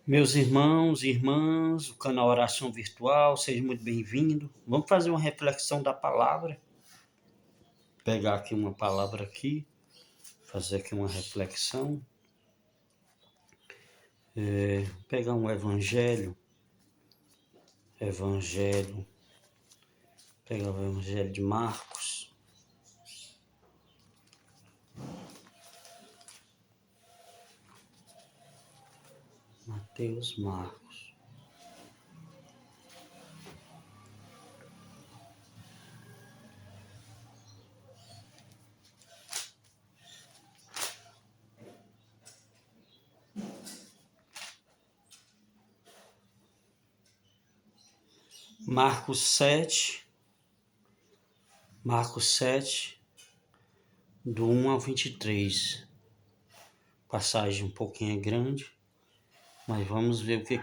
Meus irmãos e irmãs, o canal Oração Virtual, seja muito bem-vindo. Vamos fazer uma reflexão da palavra. Pegar aqui uma palavra aqui, fazer aqui uma reflexão. Pegar um evangelho, pegar o evangelho de Marcos. Marcos. Marcos 7, do 1 ao 23. Passagem um pouquinho grande, mas vamos ver o que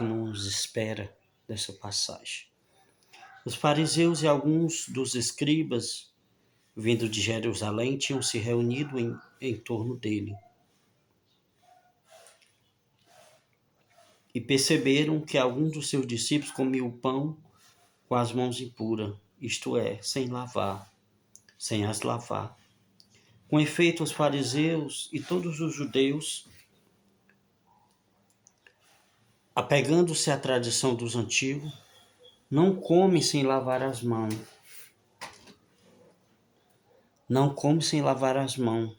nos espera dessa passagem. Os fariseus e alguns dos escribas, vindo de Jerusalém, tinham se reunido em torno dele. E perceberam que alguns dos seus discípulos comiam o pão com as mãos impuras, isto é, sem as lavar. Com efeito, os fariseus e todos os judeus, apegando-se à tradição dos antigos, não comem sem lavar as mãos. Não come sem lavar as mãos.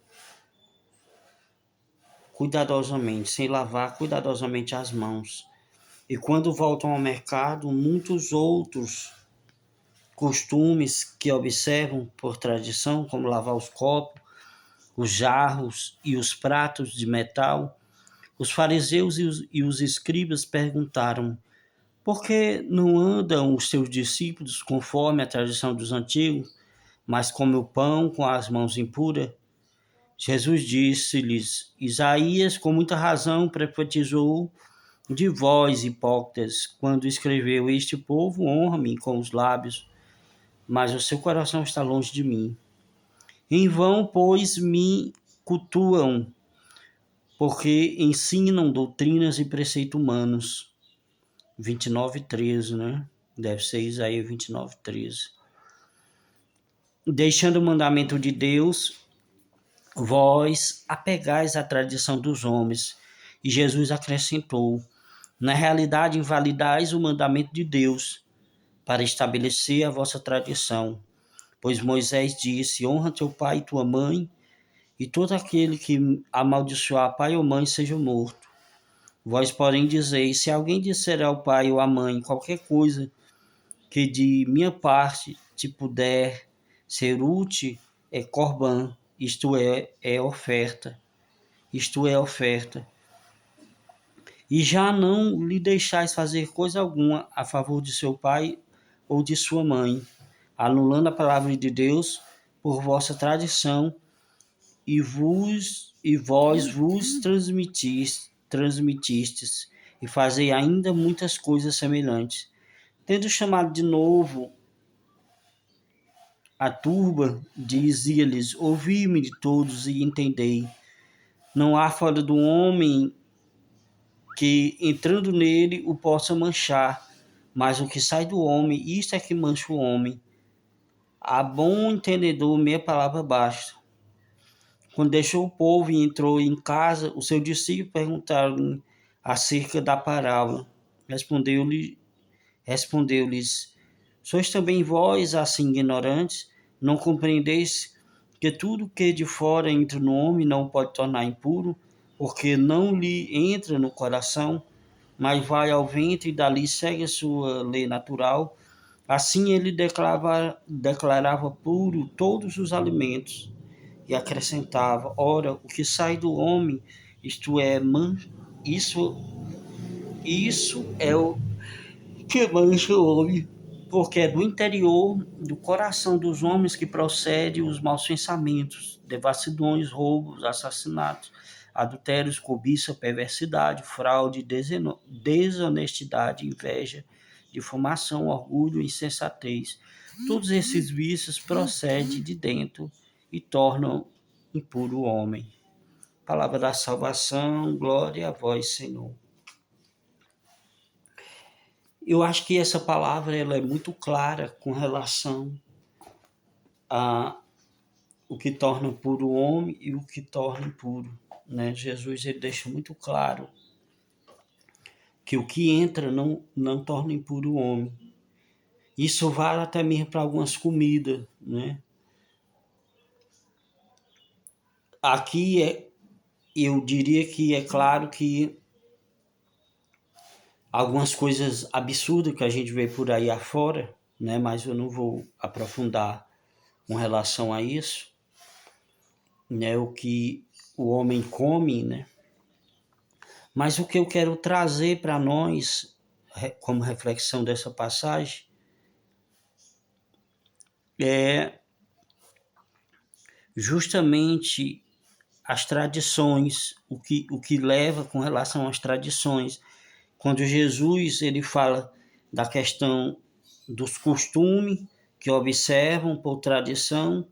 Cuidadosamente, sem lavar cuidadosamente as mãos. E quando voltam ao mercado, muitos outros costumes que observam por tradição, como lavar os copos, os jarros e os pratos de metal, os fariseus e os escribas perguntaram: por que não andam os seus discípulos conforme a tradição dos antigos, mas comem o pão com as mãos impuras? Jesus disse-lhes: Isaías, com muita razão, profetizou de vós, hipócritas, quando escreveu: Este povo honra-me com os lábios, mas o seu coração está longe de mim. Em vão, pois, me cultuam, porque ensinam doutrinas e preceitos humanos. 29:13, né? Deve ser Isaías 29:13. Deixando o mandamento de Deus, vós apegais à tradição dos homens. E Jesus acrescentou: na realidade, invalidais o mandamento de Deus para estabelecer a vossa tradição. Pois Moisés disse: honra teu pai e tua mãe, e todo aquele que amaldiçoar pai ou mãe seja morto. Vós, porém, dizeis: se alguém disser ao pai ou à mãe qualquer coisa que de minha parte te puder ser útil, é corban, é oferta. Isto é oferta. E já não lhe deixais fazer coisa alguma a favor de seu pai ou de sua mãe, anulando a palavra de Deus por vossa tradição, e vós vos transmitistes, e fazei ainda muitas coisas semelhantes. Tendo chamado de novo a turba, dizia-lhes: ouvi-me de todos e entendei. Não há fora do homem que, entrando nele, o possa manchar, mas o que sai do homem, isto é que mancha o homem. A bom entendedor, meia palavra basta. Quando deixou o povo e entrou em casa, os seus discípulos perguntaram acerca da parábola. Respondeu-lhes: sois também vós assim ignorantes? Não compreendeis que tudo que de fora entra no homem não pode tornar impuro, porque não lhe entra no coração, mas vai ao ventre e dali segue a sua lei natural? Assim ele declarava puro todos os alimentos e acrescentava: ora, o que sai do homem, isto é, isso é o que mancha o homem, porque é do interior do coração dos homens que procedem os maus pensamentos, devassidões, roubos, assassinatos, adultérios, cobiça, perversidade, fraude, desonestidade, inveja, difamação, orgulho, insensatez. Todos esses vícios procedem de dentro e tornam impuro o homem. Palavra da salvação, glória a vós, Senhor. Eu acho que essa palavra ela é muito clara com relação a o que torna puro o homem e o que torna impuro, né? Jesus ele deixa muito claro que o que entra não torna impuro o homem. Isso vale até mesmo para algumas comidas, né? Aqui eu diria que é claro que algumas coisas absurdas que a gente vê por aí afora, né? Mas eu não vou aprofundar com relação a isso, né? O que o homem come, né? Mas o que eu quero trazer para nós, como reflexão dessa passagem, é justamente as tradições, o que leva com relação às tradições. Quando Jesus ele fala da questão dos costumes que observam por tradição,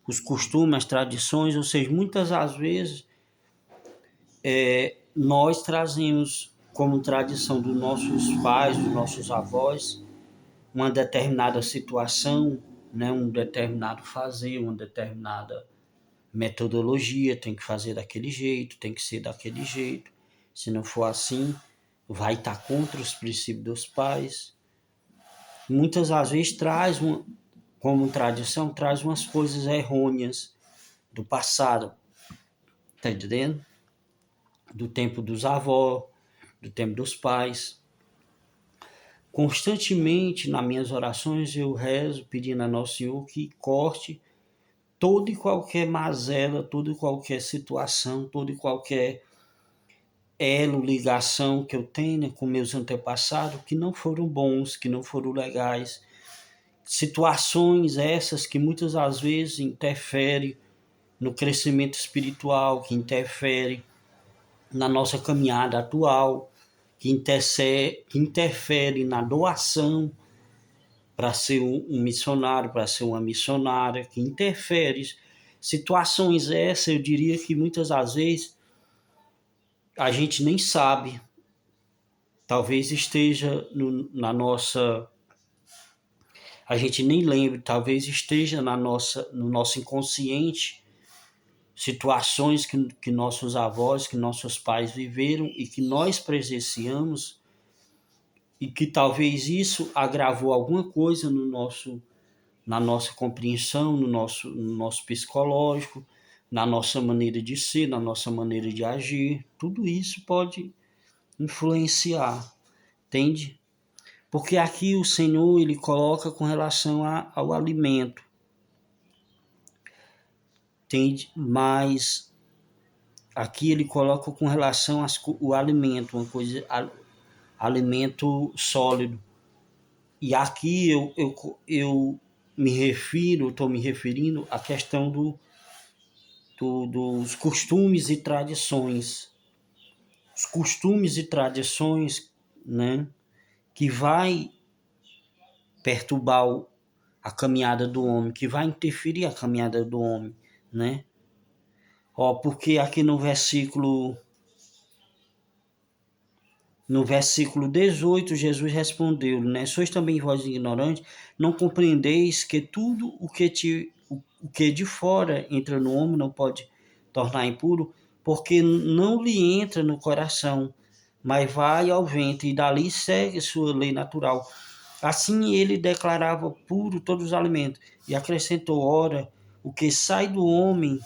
os costumes, as tradições, ou seja, muitas das vezes nós trazemos como tradição dos nossos pais, dos nossos avós, uma determinada situação, né, um determinado fazer, uma determinada metodologia, tem que fazer daquele jeito, tem que ser daquele jeito. Se não for assim, vai estar contra os princípios dos pais. Muitas das vezes como tradição, traz umas coisas errôneas do passado, tá entendendo? Do tempo dos avós, do tempo dos pais. Constantemente nas minhas orações eu rezo pedindo a Nosso Senhor que corte toda e qualquer mazela, toda e qualquer situação, toda e qualquer elo, ligação que eu tenha com meus antepassados que não foram bons, que não foram legais. Situações essas que muitas das vezes interferem no crescimento espiritual, que interferem na nossa caminhada atual, que interfere na doação para ser um missionário, para ser uma missionária, que interfere. Situações essas, eu diria que muitas das vezes a gente nem sabe, talvez esteja na nossa, a gente nem lembre, talvez esteja no nosso inconsciente, situações que nossos avós, que nossos pais viveram e que nós presenciamos e que talvez isso agravou alguma coisa na nossa compreensão, no nosso psicológico, na nossa maneira de ser, na nossa maneira de agir. Tudo isso pode influenciar, entende? Porque aqui o Senhor ele coloca com relação ao alimento, entende? Mas aqui ele coloca com relação ao alimento, uma coisa, alimento sólido. E aqui eu estou me referindo à questão dos costumes e tradições. Os costumes e tradições, né, que vai perturbar a caminhada do homem, que vai interferir a caminhada do homem, né? Porque aqui no versículo 18, Jesus respondeu, né? Sois também vós ignorantes, não compreendeis que tudo o que de fora entra no homem não pode tornar impuro, porque não lhe entra no coração, mas vai ao ventre e dali segue sua lei natural. Assim ele declarava puro todos os alimentos e acrescentou, ora, o que sai do homem,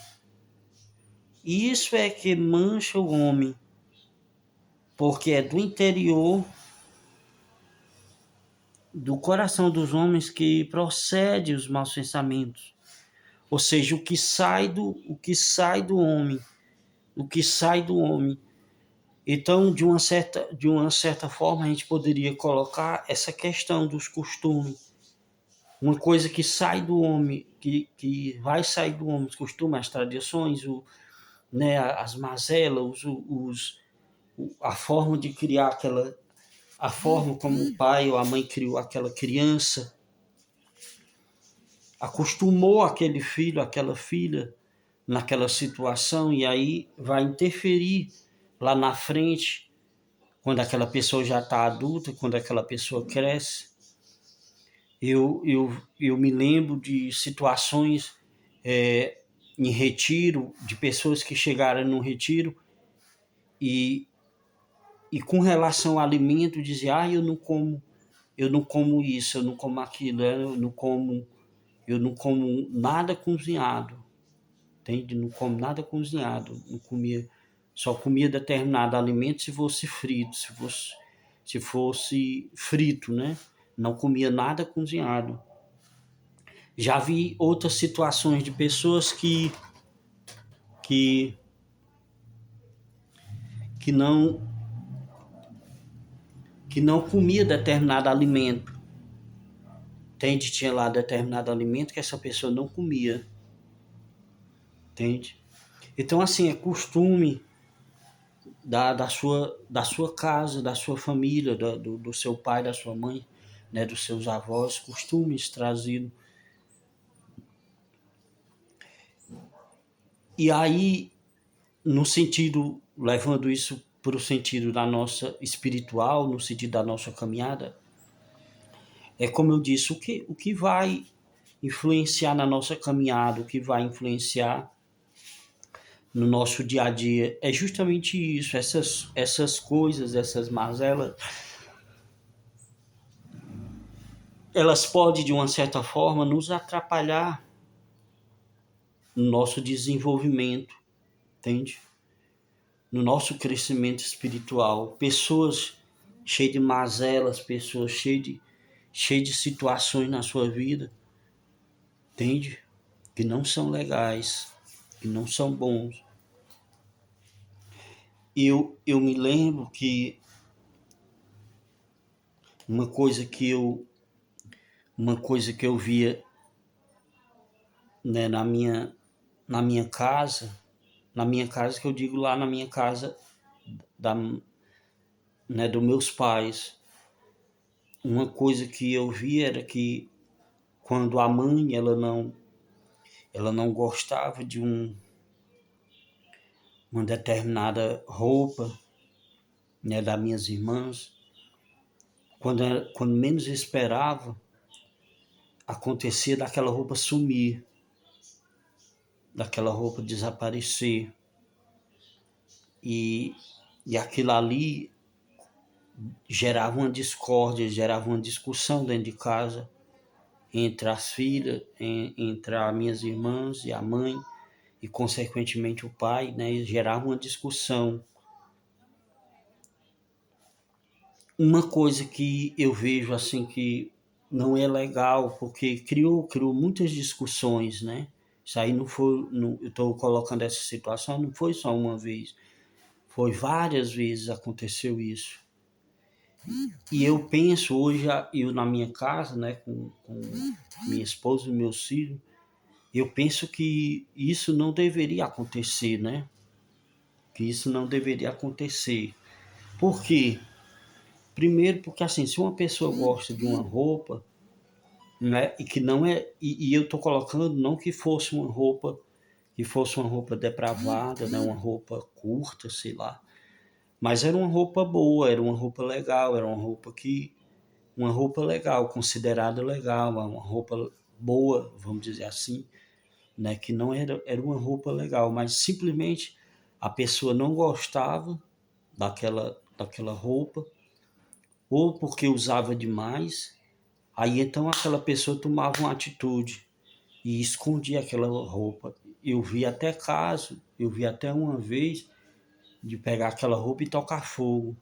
isso é que mancha o homem, porque é do interior do coração dos homens que procede os maus pensamentos. Ou seja, o que sai do homem, o que sai do homem. Então, de uma certa forma, a gente poderia colocar essa questão dos costumes. Uma coisa que sai do homem, que vai sair do homem, os costumes, as tradições, né, as mazelas, a forma de criar a forma como o pai ou a mãe criou aquela criança, acostumou aquele filho, aquela filha naquela situação e aí vai interferir lá na frente quando aquela pessoa já está adulta, quando aquela pessoa cresce. Eu me lembro de situações em retiro, de pessoas que chegaram no retiro e, e com relação ao alimento diziam, eu não como isso, eu não como aquilo, eu não como nada cozinhado, entende? Não como nada cozinhado, não comia, só comia determinado alimento se fosse frito, se fosse frito, né? Não comia nada cozinhado. Já vi outras situações de pessoas que, que não que não comia determinado alimento. Entende? Tinha lá determinado alimento que essa pessoa não comia. Entende? Então, assim, é costume da sua casa, da sua família, do seu pai, da sua mãe, né, dos seus avós, costumes trazidos. E aí, no sentido, levando isso para o sentido da nossa espiritual, no sentido da nossa caminhada, é como eu disse, o que vai influenciar na nossa caminhada, o que vai influenciar no nosso dia a dia é justamente isso, essas coisas, essas mazelas, elas podem de uma certa forma nos atrapalhar no nosso desenvolvimento, entende? No nosso crescimento espiritual. Pessoas cheias de mazelas, pessoas cheias de situações na sua vida, entende? Que não são legais, que não são bons. Eu me lembro que uma coisa que eu, uma coisa que eu via, né, na minha casa que eu digo lá na minha casa da, né, dos meus pais, uma coisa que eu vi era que quando a mãe ela não gostava de uma determinada roupa, né, das minhas irmãs, quando menos esperava, acontecia daquela roupa sumir, daquela roupa desaparecer. E, e aquilo ali gerava uma discórdia, gerava uma discussão dentro de casa entre as filhas, entre as minhas irmãs e a mãe, e consequentemente o pai, né? E gerava uma discussão. Uma coisa que eu vejo assim que não é legal, porque criou muitas discussões, né? Isso aí não foi, não, eu estou colocando essa situação, não foi só uma vez, foi várias vezes aconteceu isso. E eu penso hoje, eu na minha casa, né, com minha esposa e meus filhos, eu penso que isso não deveria acontecer, né? Que isso não deveria acontecer. Por quê? Primeiro porque assim, se uma pessoa gosta de uma roupa, né, e que não é, e eu estou colocando não que fosse uma roupa depravada, né, uma roupa curta, sei lá, mas era uma roupa boa, era uma roupa legal, era uma roupa legal, considerada legal, uma roupa boa, vamos dizer assim, né, que não era uma roupa legal, mas simplesmente a pessoa não gostava daquela roupa, ou porque usava demais, aí então aquela pessoa tomava uma atitude e escondia aquela roupa. Eu vi até uma vez de pegar aquela roupa e tocar fogo,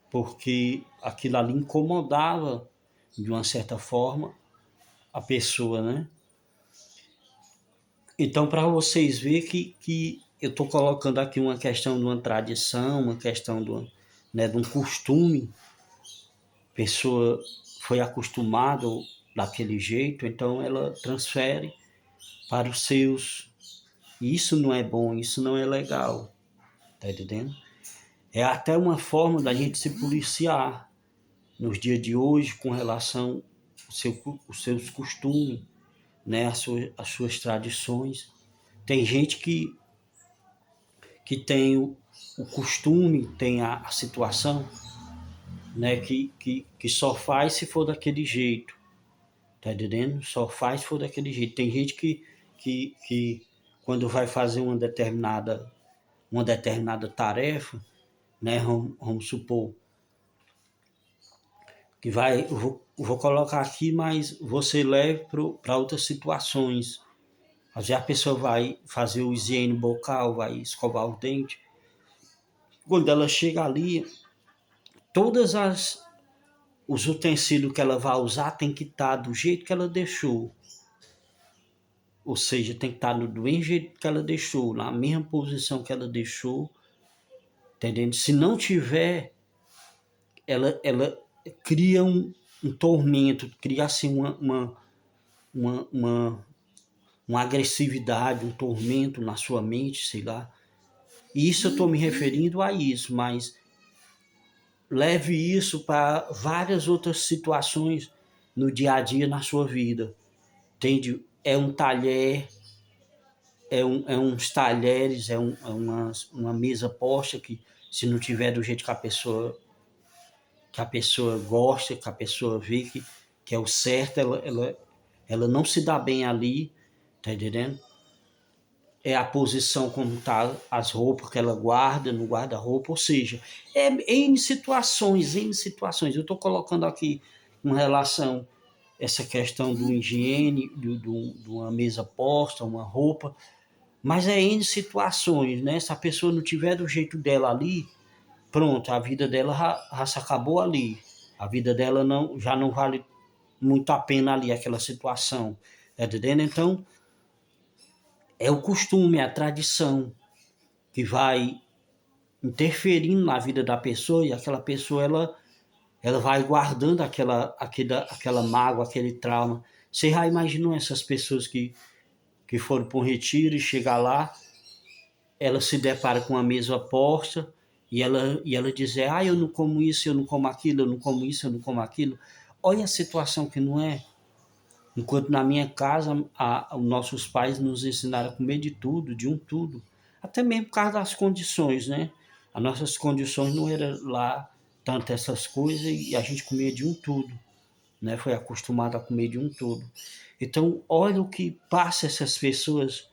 porque aquilo ali incomodava de uma certa forma a pessoa, né? Então, para vocês verem que eu estou colocando aqui uma questão de uma tradição, uma questão né, de um costume, a pessoa foi acostumada daquele jeito, então ela transfere para os seus. E isso não é bom, isso não é legal, tá entendendo? É até uma forma da gente se policiar nos dias de hoje com relação aos seus costumes, né, as suas tradições. Tem gente que tem o costume, tem a situação, né, que só faz se for daquele jeito, tá entendendo? Só faz se for daquele jeito. Tem gente que quando vai fazer uma determinada tarefa, né, vamos supor, que vai, vou colocar aqui, mas você leva para outras situações. Às vezes a pessoa vai fazer o higiene bucal, vai escovar o dente. Quando ela chega ali, todas os utensílios que ela vai usar tem que estar do jeito que ela deixou. Ou seja, tem que estar do mesmo jeito que ela deixou, na mesma posição que ela deixou, entendendo? Se não tiver, ela cria um tormento, cria assim uma, uma, uma agressividade, um tormento na sua mente, sei lá. E isso eu estou me referindo a isso, mas leve isso para várias outras situações no dia a dia na sua vida. Entende? É um talher, é uns talheres, uma mesa posta que se não tiver do jeito que a pessoa gosta, que a pessoa vê que é o certo, ela não se dá bem ali, tá entendendo? É a posição como tá as roupas que ela guarda no guarda-roupa, ou seja, é N situações, N situações. Eu estou colocando aqui em relação essa questão do higiene, de uma mesa posta, uma roupa, mas é N situações, né? Se a pessoa não tiver do jeito dela ali, pronto, a vida dela já se acabou ali. A vida dela já não vale muito a pena ali, aquela situação, tá entendendo? Então, é o costume, é a tradição que vai interferindo na vida da pessoa e aquela pessoa ela vai guardando aquela mágoa, aquele trauma. Você já imaginou essas pessoas que foram para um retiro e chegar lá, ela se depara com a mesa posta e ela dizer, eu não como isso, eu não como aquilo, eu não como isso, eu não como aquilo. Olha a situação que não é. Enquanto na minha casa, os nossos pais nos ensinaram a comer de tudo, de um tudo. Até mesmo por causa das condições, né? As nossas condições não eram lá tanto essas coisas e a gente comia de um tudo, né? Foi acostumado a comer de um tudo. Então, olha o que passa essas pessoas.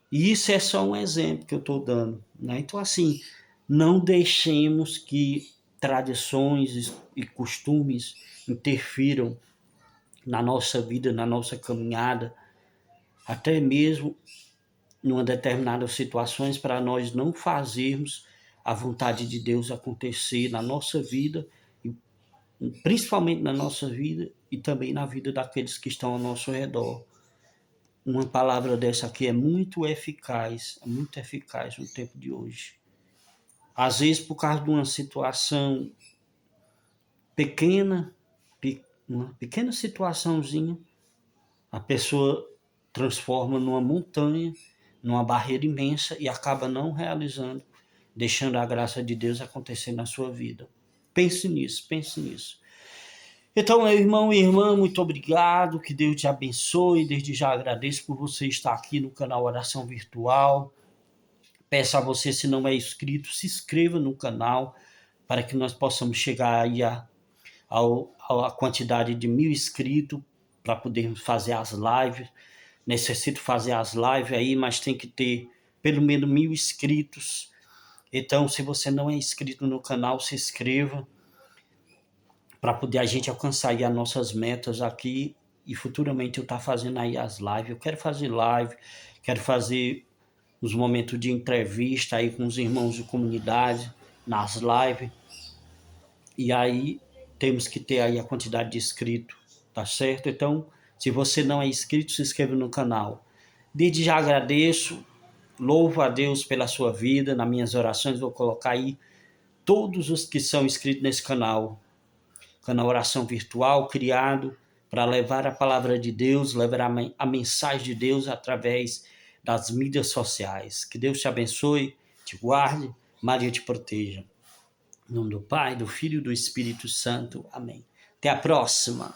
E isso é só um exemplo que eu estou dando, né? Então, assim, não deixemos que tradições e costumes interfiram na nossa vida, na nossa caminhada, até mesmo em uma determinadas situações para nós não fazermos a vontade de Deus acontecer na nossa vida, e principalmente na nossa vida e também na vida daqueles que estão ao nosso redor. Uma palavra dessa aqui é muito eficaz no tempo de hoje. Às vezes, por causa de uma situação pequena, uma pequena situaçãozinha, a pessoa transforma numa montanha, numa barreira imensa e acaba não realizando, deixando a graça de Deus acontecer na sua vida. Pense nisso, pense nisso. Então, meu irmão e irmã, muito obrigado, que Deus te abençoe. Desde já agradeço por você estar aqui no canal Oração Virtual. Peço a você, se não é inscrito, se inscreva no canal para que nós possamos chegar aí a quantidade de 1.000 inscritos para podermos fazer as lives. Necessito fazer as lives aí, mas tem que ter pelo menos 1.000 inscritos. Então, se você não é inscrito no canal, se inscreva para poder a gente alcançar aí as nossas metas aqui e futuramente eu estar fazendo aí as lives. Eu quero fazer live, quero fazer os momentos de entrevista aí com os irmãos de comunidade nas lives. E aí temos que ter aí a quantidade de inscritos, tá certo? Então, se você não é inscrito, se inscreva no canal. Desde já agradeço, louvo a Deus pela sua vida. Nas minhas orações vou colocar aí todos os que são inscritos nesse canal. Canal Oração Virtual, criado para levar a palavra de Deus, levar a mensagem de Deus através das mídias sociais. Que Deus te abençoe, te guarde, Maria te proteja. Em nome do Pai, do Filho e do Espírito Santo. Amém. Até a próxima.